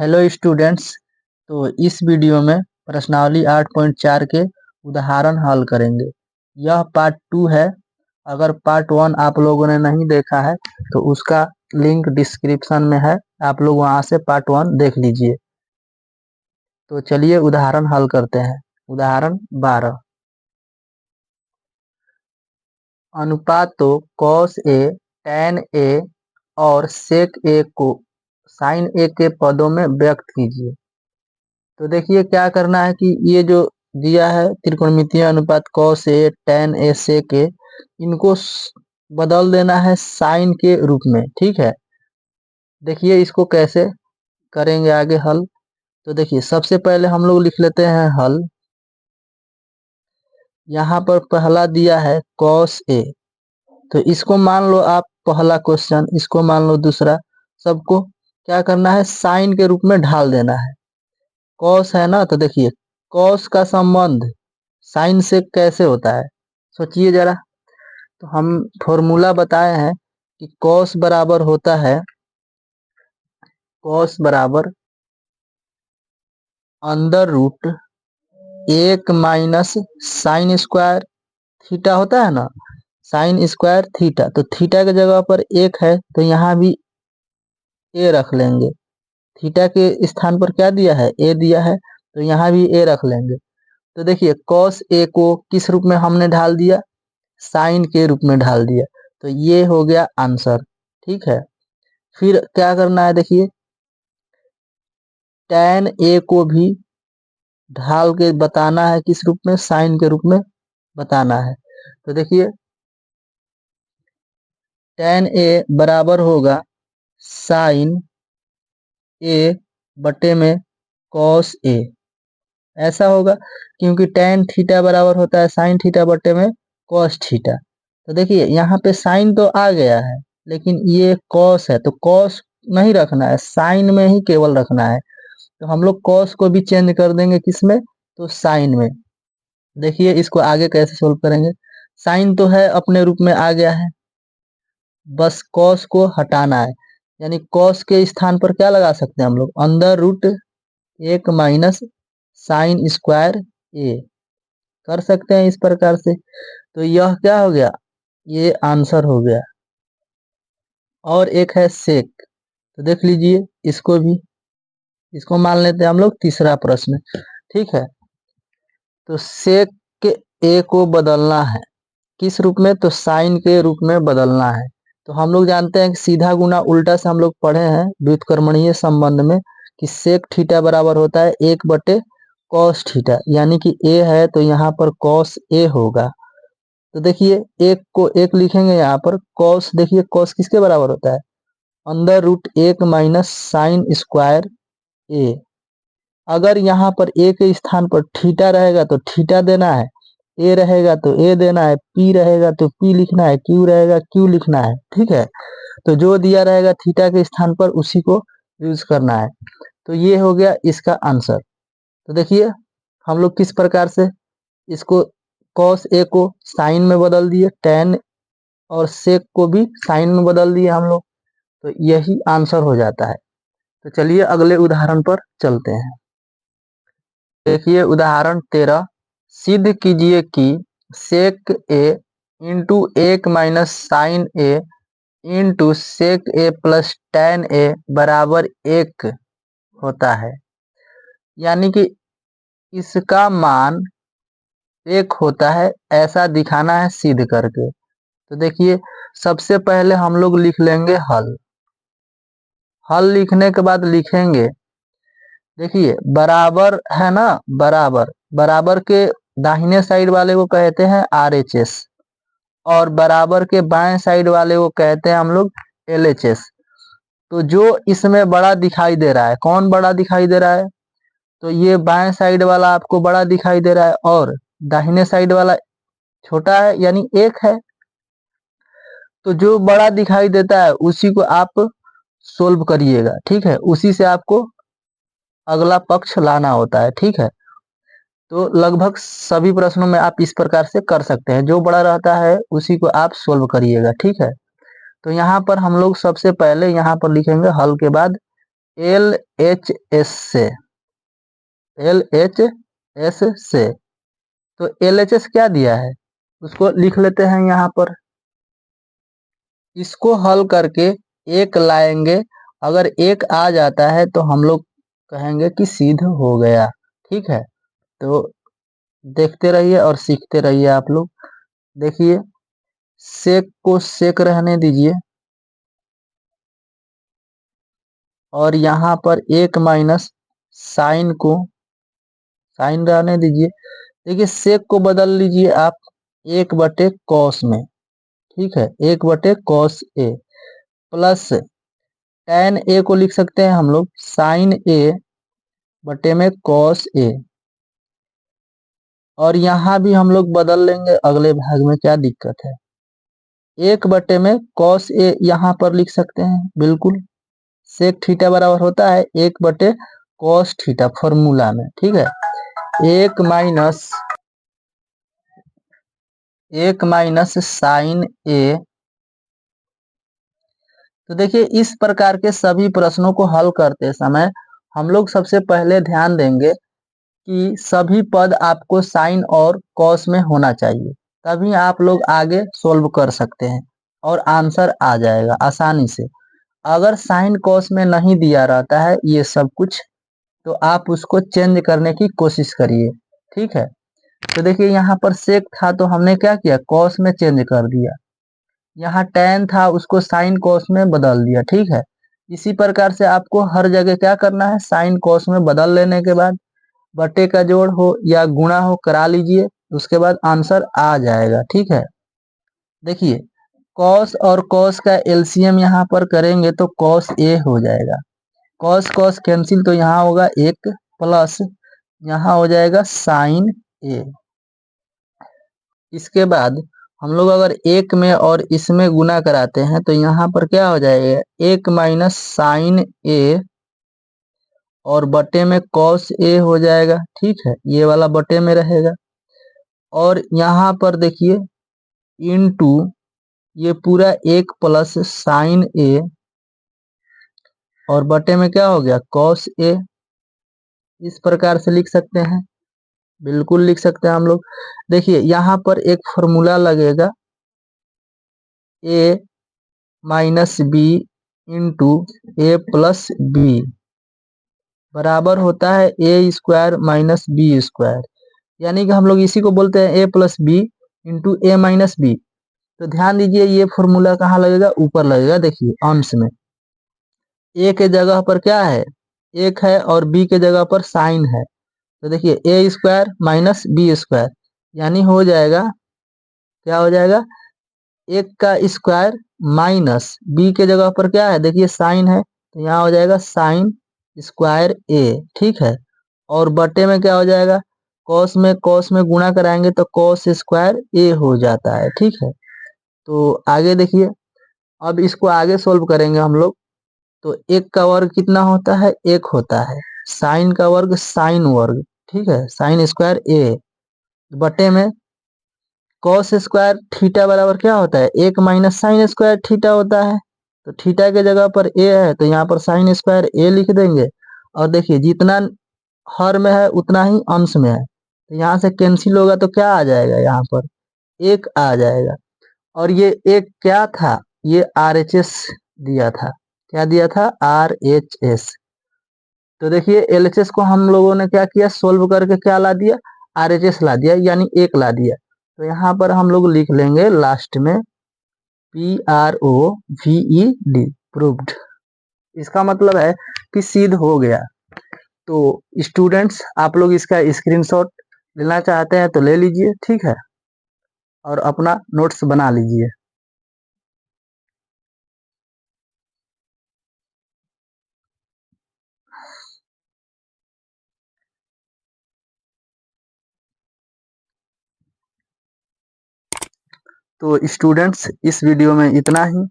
Hello students. तो इस video में प्रश्नावली 8.4 के उदाहरण हल करेंगे। यह पार्ट 2 है। अगर पार्ट 1 आप लोगों ने नहीं देखा है तो उसका लिंक डिस्क्रिप्शन में है, आप लोग वहां से पार्ट 1 देख लीजिए। तो चलिए उदाहरण हल करते हैं। उदाहरण 12। अनुपातों cos A, tan A और sec A को sin A के पदों में व्यक्त कीजिए। तो देखिए क्या करना है कि ये जो दिया है त्रिकोणमितीय अनुपात cos A, tan A, sec A, इनको बदल देना है साइन के रूप में। ठीक है, देखिए इसको कैसे करेंगे आगे हल। तो देखिए सबसे पहले हम लोग लिख लेते हैं हल। यहाँ पर पहला दिया है cos A, तो इसको मान लो आप पहला क्वेश्चन, इसको मान लो दूसरा, सबको क्या करना है साइन के रूप में ढाल देना है। कॉस है ना, तो देखिए कॉस का संबंध साइन से कैसे होता है, सोचिए जरा। तो हम फॉर्मूला बताए हैं कि कॉस बराबर होता है, कॉस बराबर under root 1 minus sine square theta होता है ना, साइन स्क्वायर थीटा। तो थीटा के जगह पर 1 है तो यहाँ भी ए रख लेंगे। थीटा के स्थान पर क्या दिया है, ए दिया है, तो यहाँ भी ए रख लेंगे। तो देखिए cos A को किस रूप में हमने ढाल दिया, साइन के रूप में ढाल दिया। तो ये हो गया आंसर। ठीक है, फिर क्या करना है, देखिए tan A को भी ढाल के बताना है किस रूप में, साइन के रूप में बताना है। तो देखिए tan A बराबर होगा साइन A बटे में cos A, ऐसा होगा क्योंकि tan थीटा बराबर होता है साइन थीटा बटे में cos थीटा। तो देखिए यहाँ पे साइन तो आ गया है लेकिन ये cos है, तो cos नहीं रखना है, साइन में ही केवल रखना है। तो हम लोग cos को भी चेंज कर देंगे किस में, तो साइन में। देखिए इसको आगे कैसे सोल्व करेंगे। साइन तो है अपने रूप में आ गया है, बस cos को हटाना है, यानी cos के स्थान पर क्या लगा सकते हैं हम लोग, under root 1 minus sine square A कर सकते हैं इस प्रकार से। तो यह क्या हो गया, ये आंसर हो गया। और एक है सेक, तो देख लीजिए इसको भी, इसको मान लेते हैं हम लोग तीसरा प्रश्न। ठीक है, तो सेक ए को बदलना है किस रूप में, तो साइन के रूप में बदलना है। तो हम लोग जानते हैं कि सीधा गुना उल्टा से हम लोग पढ़े हैं व्युत्क्रमणीय संबंध में कि सेक थीटा बराबर होता है 1 बटे कॉस थीटा, यानी कि ए है तो यहाँ पर कॉस ए होगा। तो देखिए एक को एक लिखेंगे यहाँ पर, कॉस देखिए कॉस किसके बराबर होता है, under root 1 minus sine square A. अगर यहाँ पर ए के स्थान पर थीटा रहेगा तो थीटा देना है, ए रहेगा तो ए देना है, पी रहेगा तो पी लिखना है, क्यू रहेगा क्यू लिखना है। ठीक है, तो जो दिया रहेगा थीटा के स्थान पर उसी को यूज करना है। तो ये हो गया इसका आंसर। तो देखिए हम लोग किस प्रकार से इसको cos ए को साइन में बदल दिए, tan और sec को भी साइन में बदल दिए हम लोग, तो यही आंसर हो जाता है। तो चलिए अगले उदाहरण पर चलते हैं। देखिए उदाहरण 13। सिद्ध कीजिए कि sec a into 1 minus sine a into sec a plus tan a बराबर 1 होता है, यानी कि इसका मान 1 होता है, ऐसा दिखाना है सिद्ध करके। तो देखिए सबसे पहले हम लोग लिख लेंगे हल। हल लिखने के बाद लिखेंगे, देखिए बराबर है ना, बराबर, बराबर के दाहिने साइड वाले को कहते हैं RHS और बराबर के बाएं साइड वाले को कहते हैं हम लोग LHS। तो जो इसमें बड़ा दिखाई दे रहा है, कौन बड़ा दिखाई दे रहा है, तो ये बाएं साइड वाला आपको बड़ा दिखाई दे रहा है और दाहिने साइड वाला छोटा है यानी 1 है। तो जो बड़ा दिखाई देता है उसी को आप सोल्व करिएगा। ठीक है, उसी से आपको अगला पक्ष लाना होता है। ठीक है, तो लगभग सभी प्रश्नों में आप इस प्रकार से कर सकते हैं, जो बड़ा रहता है उसी को आप सोल्व करिएगा। ठीक है, तो यहाँ पर हम लोग सबसे पहले यहाँ पर लिखेंगे हल के बाद LHS से, LHS से। तो LHS क्या दिया है उसको लिख लेते हैं यहाँ पर। इसको हल करके एक लाएंगे, अगर एक आ जाता है तो हम लोग कहेंगे कि सिद्ध हो गया। ठीक है, तो देखते रहिए और सीखते रहिए आप लोग। देखिए सेक को सेक रहने दीजिए और यहाँ पर एक माइनस साइन को साइन रहने दीजिए। देखिए सेक को बदल लीजिए आप 1/cos में। ठीक है, 1/cos ए प्लस tan ए को लिख सकते हैं हम लोग sin ए बटे में cos ए। और यहाँ भी हम लोग बदल लेंगे अगले भाग में, क्या दिक्कत है। 1 में cos ए यहाँ पर लिख सकते हैं बिल्कुल। सेक थीटा बराबर होता है 1/cos थीटा फॉर्मूला में। ठीक है, एक माइनस साइन ए। तो देखिए इस प्रकार के सभी प्रश्नों को हल करते समय हम लोग सबसे पहले ध्यान देंगे कि सभी पद आपको साइन और कॉस में होना चाहिए, तभी आप लोग आगे सोल्व कर सकते हैं और आंसर आ जाएगा आसानी से। अगर साइन कॉस में नहीं दिया रहता है ये सब कुछ, तो आप उसको चेंज करने की कोशिश करिए। ठीक है, तो देखिए यहाँ पर सेक था तो हमने क्या किया, कॉस में चेंज कर दिया। यहाँ tan था उसको साइन कॉस में बदल दिया। ठीक है, इसी प्रकार से आपको हर जगह क्या करना है, साइन कॉस में बदल लेने के बाद बटे का जोड़ हो या गुणा हो करा लीजिए, उसके बाद आंसर आ जाएगा। ठीक है, देखिए कॉस और कॉस का एलसीएम यहाँ पर करेंगे तो कॉस ए हो जाएगा। कॉस कॉस कैंसिल तो यहाँ होगा एक प्लस यहाँ हो जाएगा साइन ए। इसके बाद हम लोग अगर एक में और इसमें गुना कराते हैं तो यहाँ पर क्या हो जाएगा, एक माइनस साइन ए और बटे में कॉस ए हो जाएगा। ठीक है, ये वाला बटे में रहेगा। और यहाँ पर देखिए इनटू ये पूरा एक प्लस साइन ए और बटे में क्या हो गया, कॉस ए। इस प्रकार से लिख सकते हैं, बिल्कुल लिख सकते हैं हम लोग। देखिए यहाँ पर एक फॉर्मूला लगेगा, ए माइनस बी इंटू ए प्लस बी बराबर होता है ए स्क्वायर माइनस बी स्क्वायर। यानी कि हम लोग इसी को बोलते हैं ए प्लस बी इंटू ए माइनस बी। तो ध्यान दीजिए ये फॉर्मूला कहाँ लगेगा, ऊपर लगेगा। देखिए अंश में ए के जगह पर क्या है, एक है और बी के जगह पर साइन है। तो देखिए ए स्क्वायर माइनस बी स्क्वायर यानी हो जाएगा, क्या हो जाएगा, एक का स्क्वायर माइनस बी के जगह पर क्या है, देखिए साइन है तो यहाँ हो जाएगा साइन स्क्वायर ए। ठीक है, और बटे में क्या हो जाएगा, कॉस में गुणा कराएंगे तो कॉस स्क्वायर ए हो जाता है। ठीक है, तो आगे देखिए अब इसको आगे सोल्व करेंगे हम लोग। तो एक का वर्ग कितना होता है, एक होता है। साइन का वर्ग साइन वर्ग, ठीक है, साइन स्क्वायर ए बटे में कॉस स्क्वायर थीटा बराबर क्या होता है, एक माइनस साइन स्क्वायर थीटा होता है। तो थीटा के जगह पर ए है तो यहाँ पर साइन स्क्वायर ए लिख देंगे। और देखिए जितना हर में है उतना ही अंश में है, तो यहाँ से कैंसिल होगा तो क्या आ जाएगा, यहाँ पर एक आ जाएगा। और ये एक क्या था, ये RHS दिया था। क्या दिया था, RHS। तो देखिए LHS को हम लोगों ने क्या किया, सोल्व करके क्या ला दिया, RHS ला दिया, यानी एक ला दिया। तो यहाँ पर हम लोग लिख लेंगे लास्ट में PROVED, प्रूव्ड। इसका मतलब है कि सिद्ध हो गया। तो स्टूडेंट्स आप लोग इसका स्क्रीनशॉट लेना चाहते हैं तो ले लीजिए। ठीक है, और अपना नोट्स बना लीजिए। तो स्टूडेंट्स इस वीडियो में इतना ही।